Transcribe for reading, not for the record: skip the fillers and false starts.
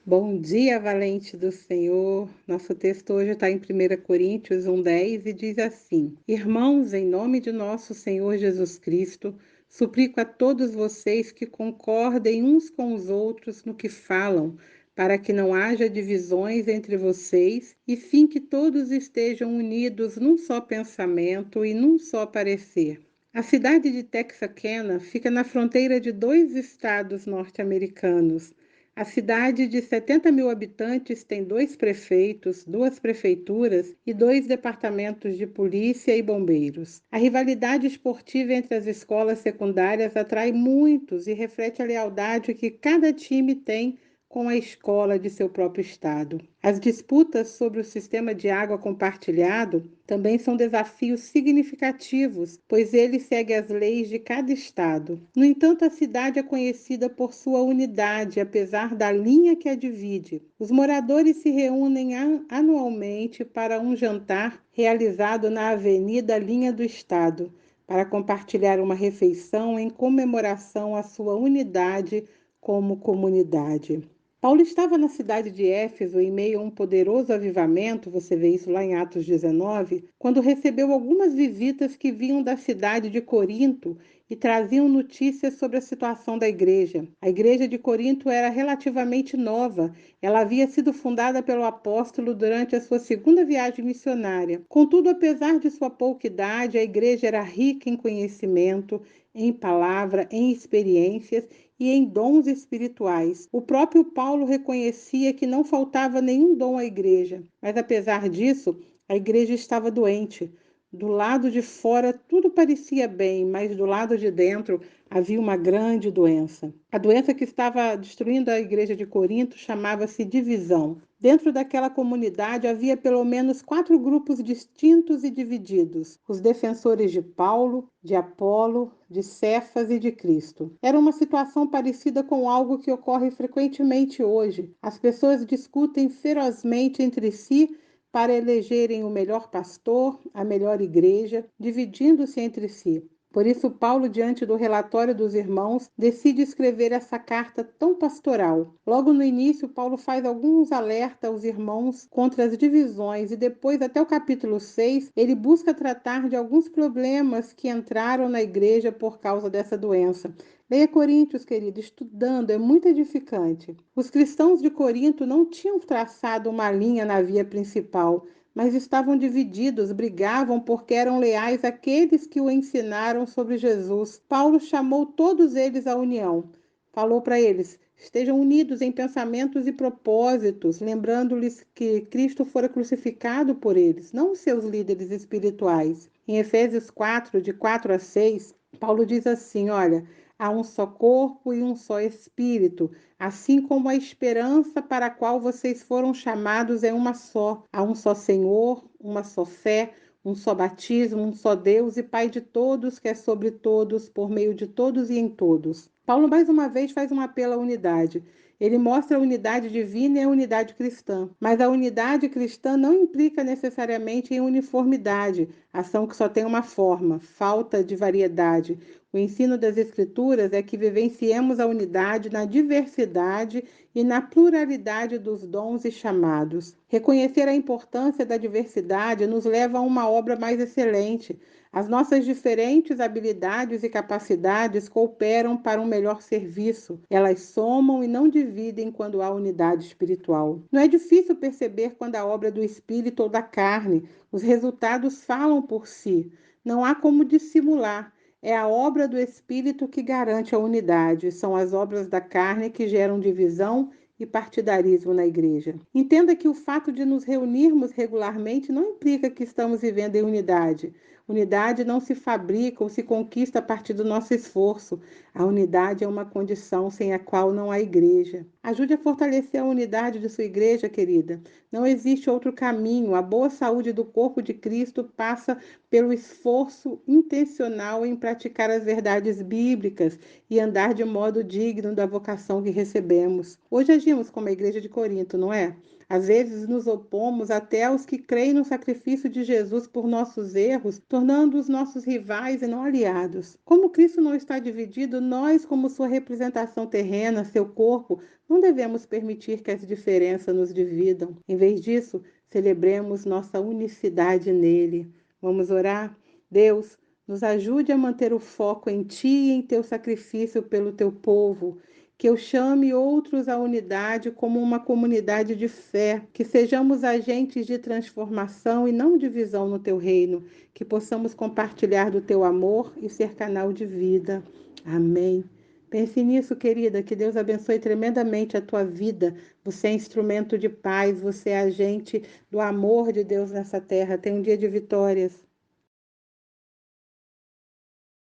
Bom dia, valente do Senhor. Nosso texto hoje está em 1 Coríntios 1:10 e diz assim: Irmãos, em nome de nosso Senhor Jesus Cristo, suplico a todos vocês que concordem uns com os outros no que falam, para que não haja divisões entre vocês, e sim que todos estejam unidos num só pensamento e num só parecer. A cidade de Texarkana fica na fronteira de dois estados norte-americanos. A cidade de 70 mil habitantes tem dois prefeitos, duas prefeituras e dois departamentos de polícia e bombeiros. A rivalidade esportiva entre as escolas secundárias atrai muitos e reflete a lealdade que cada time tem com a escola de seu próprio estado. As disputas sobre o sistema de água compartilhado também são desafios significativos, pois ele segue as leis de cada estado. No entanto, a cidade é conhecida por sua unidade, apesar da linha que a divide. Os moradores se reúnem anualmente para um jantar realizado na Avenida Linha do Estado, para compartilhar uma refeição em comemoração à sua unidade como comunidade. Paulo estava na cidade de Éfeso em meio a um poderoso avivamento, você vê isso lá em Atos 19, quando recebeu algumas visitas que vinham da cidade de Corinto e traziam notícias sobre a situação da igreja. A igreja de Corinto era relativamente nova, ela havia sido fundada pelo apóstolo durante a sua segunda viagem missionária. Contudo, apesar de sua pouca idade, a igreja era rica em conhecimento, em palavra, em experiências e em dons espirituais. O próprio Paulo reconhecia que não faltava nenhum dom à igreja, mas apesar disso, a igreja estava doente. Do lado de fora tudo parecia bem, mas do lado de dentro havia uma grande doença. A doença que estava destruindo a igreja de Corinto chamava-se divisão. Dentro daquela comunidade havia pelo menos 4 grupos distintos e divididos: os defensores de Paulo, de Apolo, de Cefas e de Cristo. Era uma situação parecida com algo que ocorre frequentemente hoje. As pessoas discutem ferozmente entre si para elegerem o melhor pastor, a melhor igreja, dividindo-se entre si. Por isso, Paulo, diante do relatório dos irmãos, decide escrever essa carta tão pastoral. Logo no início, Paulo faz alguns alertas aos irmãos contra as divisões e depois, até o capítulo 6, ele busca tratar de alguns problemas que entraram na igreja por causa dessa doença. Leia Coríntios, querido, estudando, é muito edificante. Os cristãos de Corinto não tinham traçado uma linha na via principal, mas estavam divididos, brigavam porque eram leais àqueles que o ensinaram sobre Jesus. Paulo chamou todos eles à união. Falou para eles: estejam unidos em pensamentos e propósitos, lembrando-lhes que Cristo fora crucificado por eles, não os seus líderes espirituais. Em Efésios 4, de 4 a 6, Paulo diz assim: olha, há um só corpo e um só espírito, assim como a esperança para a qual vocês foram chamados é uma só. Há um só Senhor, uma só fé, um só batismo, um só Deus e Pai de todos, que é sobre todos, por meio de todos e em todos. Paulo, mais uma vez, faz um apelo à unidade. Ele mostra a unidade divina e a unidade cristã. Mas a unidade cristã não implica necessariamente em uniformidade, ação que só tem uma forma, falta de variedade. O ensino das Escrituras é que vivenciemos a unidade na diversidade e na pluralidade dos dons e chamados. Reconhecer a importância da diversidade nos leva a uma obra mais excelente. As nossas diferentes habilidades e capacidades cooperam para um melhor serviço. Elas somam e não dividem quando há unidade espiritual. Não é difícil perceber quando a obra do espírito ou da carne. Os resultados falam por si. Não há como dissimular. É a obra do Espírito que garante a unidade, são as obras da carne que geram divisão e partidarismo na igreja. Entenda que o fato de nos reunirmos regularmente não implica que estamos vivendo em unidade. Unidade não se fabrica ou se conquista a partir do nosso esforço. A unidade é uma condição sem a qual não há igreja. Ajude a fortalecer a unidade de sua igreja, querida. Não existe outro caminho. A boa saúde do corpo de Cristo passa pelo esforço intencional em praticar as verdades bíblicas e andar de modo digno da vocação que recebemos. Hoje agimos como a igreja de Corinto, não é? Às vezes nos opomos até aos que creem no sacrifício de Jesus por nossos erros, tornando-os nossos rivais e não aliados. Como Cristo não está dividido, nós, como sua representação terrena, seu corpo, não devemos permitir que as diferenças nos dividam. Em vez disso, celebremos nossa unicidade nele. Vamos orar? Deus, nos ajude a manter o foco em Ti e em Teu sacrifício pelo Teu povo. Que eu chame outros à unidade como uma comunidade de fé, que sejamos agentes de transformação e não divisão no Teu reino, que possamos compartilhar do Teu amor e ser canal de vida. Amém. Pense nisso, querida, que Deus abençoe tremendamente a tua vida. Você é instrumento de paz, você é agente do amor de Deus nessa terra. Tenha um dia de vitórias.